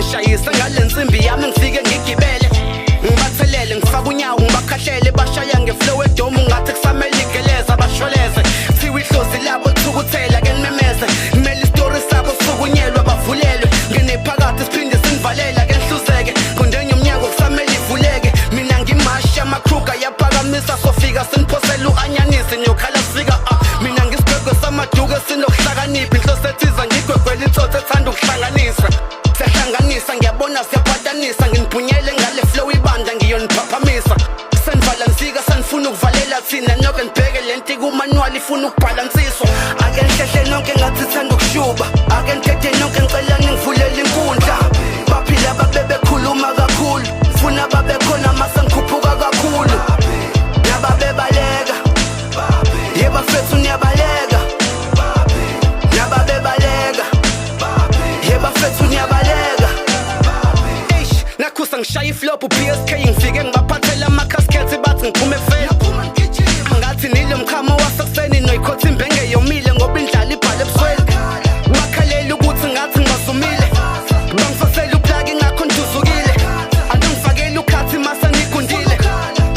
ngishayisa ngale nsimbi yami ngifike ngigibele ngibathelele ngifaka unyawo ngibakhahlele bashaya ngeflow edomu ngathi kusamele igeleza bashweleze thiwa ihlozi labo thukuthela ke nimemeze kumele istory sabo sukunyelwa bavulelwe ngenephakathi siphinde sinivalela ke nihluzeke kondenye umnyango kusamele ivuleke mina ngimasha amakruga yaphakamisa sofika siniphosela u-anyanisi nyokhala sifika mina ngisigwegwe samaduka sinokuhlakanipha inhloso ethiza ngigwegwela intsotho ethanda ukuhlanganisa siyahlanganisa ngiyabona siyaphatanisa nginibhunyele ngale flow ibanda ngiyoniphaphamisa senivala nsika sanifuna ukuvalela thina noke nibheke lento kumanual ifuna ukubhalansiswa ake nihlehle nonke ngathi thanda ukushuba ake nithethe nonke ngicela ningivulele inkundla baphila babebekhuluma kakhulu funa babekhona mase ngikhuphuka kakhulu nababebaleka yebafethu niyabaleka nababebaleka yebafethu niyabaleka nakhusa ngishaya iflop uPSK ngifike ngibaphathela amakhaskethi bathi ngiphume fela angathi nilo mkhamo wasekuseni noyikhothi imbenge yomile ngoba indlala ibhale ebusweni bakhalela ukuthi ngathi ngibasumile bangifasela uplagi ngakho nduzukile andingifakela ukhathi mase ngigundile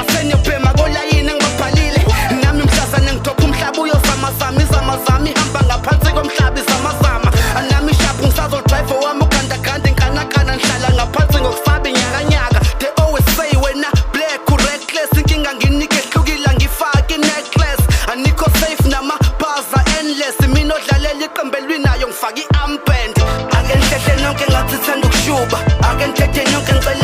asenyobhema kolayini ngibabhalile nami mhlazane ngidopha umhlaba uyozamazama izamazama ihamba ngaphansi komhlaba izamazama anami shaphu ngisazodrive wami ugandaganda inkanakana nihlala ngaphansi ngokufaba inyakanyaka they always say wena black reckless inkinga nginike ehlukile ngifake necklace anikho safe nama-buzzer endless mina odlalela iqembelwi nayo ngifake i-armband ake nihlehle nonke ngathi thanda ukushuba ake nithethe nonke ngicela